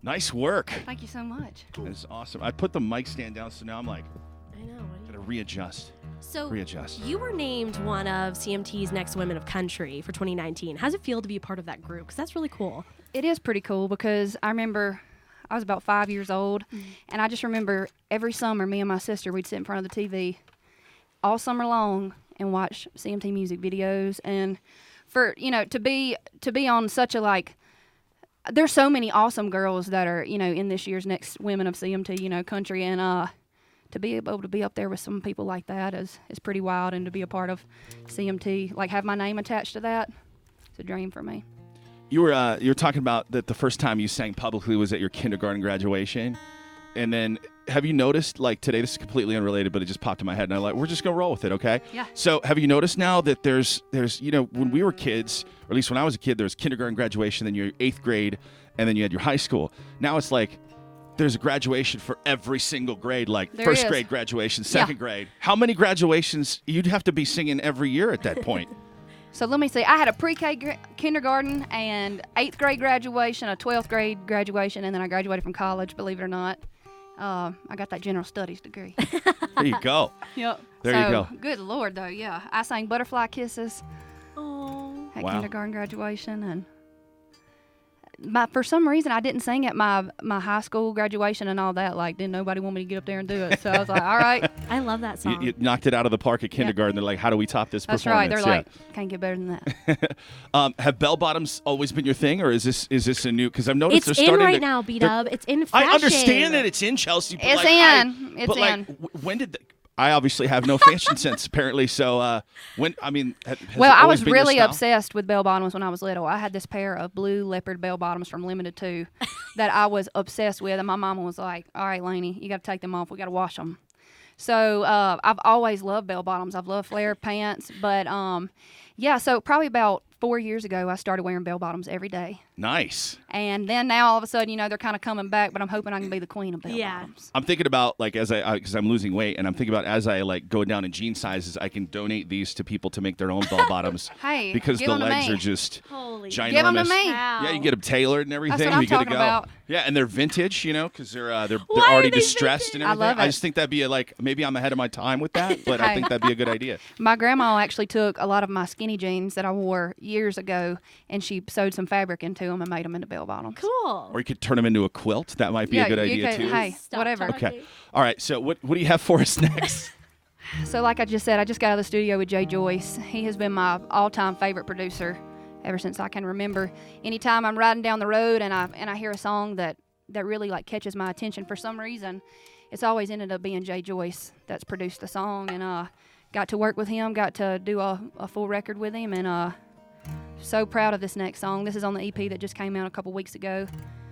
Nice work. Thank you so much. That's awesome. I put the mic stand down, so now I'm like, I know. gotta readjust. So Readjust. you were named one of CMT's Next Women of Country for 2019. How's it feel to be a part of that group? Because that's really cool. It is pretty cool because I remember I was about 5 years old, and I just remember every summer, me and my sister, we'd sit in front of the TV all summer long and watch CMT music videos. And for, to be on such a, like, there's so many awesome girls that are, in this year's Next Women of CMT, country, and to be able to be up there with some people like that is pretty wild, and to be a part of CMT, like have my name attached to that, it's a dream for me. You were talking about that the first time you sang publicly was at your kindergarten graduation, and then have you noticed, like today, this is completely unrelated, but it just popped in my head, and I'm like, we're just gonna roll with it, okay? Yeah. So have you noticed now that there's when we were kids, or at least when I was a kid, there was kindergarten graduation, then your 8th grade, and then you had your high school. Now it's like there's a graduation for every single grade, like There first is. grade graduation, second grade. How many graduations? You'd have to be singing every year at that point. So let me see. I had a pre-K kindergarten and 8th grade graduation, a 12th grade graduation, and then I graduated from college, believe it or not. I got that general studies degree. There you go. Yep. There you go. Good Lord, though, yeah. I sang Butterfly Kisses Oh. at Wow. kindergarten graduation, and for some reason I didn't sing at my high school graduation and all that. Like, didn't nobody want me to get up there and do it. So I was like, all right. I love that song. You knocked it out of the park at kindergarten. They're like, how do we top this That's performance? right. They're like, can't get better than that. Have bell bottoms always been your thing, or is this a new? Because I've noticed It's they're in starting right to, now, they're- B-Dub. It's in fashion. I understand that it's in Chelsea. But It's like, in. It's but like, in. when did I obviously have no fashion sense apparently? So when I mean, has Well, it I always was been your really style? obsessed with bell bottoms when I was little. I had this pair of blue leopard bell bottoms from Limited 2 that I was obsessed with, and my mama was like, all right, Lainey, you got to take them off. We got to wash them. So I've always loved bell bottoms. I've loved flare pants, but so probably about 4 years ago, I started wearing bell bottoms every day. Nice. And then now all of a sudden, they're kind of coming back, but I'm hoping I can be the queen of bell bottoms. I'm thinking about, like, as because I'm losing weight, and I'm thinking about as I like go down in jean sizes, I can donate these to people to make their own bell bottoms. Hey, because give the 'em to legs me. are just Holy ginormous. Give them to me. cow. Yeah, you get them tailored and everything. what I'm we good to talking go. about. Yeah, and they're vintage, because they're Why are already they distressed and vintage? everything. I love it. just think that'd be maybe I'm ahead of my time with that, but I Hey. think that'd be a good idea. My grandma actually took a lot of my skinny jeans that I wore years ago, and she sewed some fabric into them and made them into bell bottoms. Cool. Or you could turn them into a quilt. That might be a good you idea could- too. Hey, Stop whatever. talking. Okay. All right. So what do you have for us next? So like I just said, I just got out of the studio with Jay Joyce. He has been my all-time favorite producer ever since I can remember. Anytime I'm riding down the road and I hear a song that really like catches my attention for some reason, it's always ended up being Jay Joyce that's produced the song. And got to work with him, got to do a full record with him, and so proud of this next song. This is on the EP that just came out a couple weeks ago.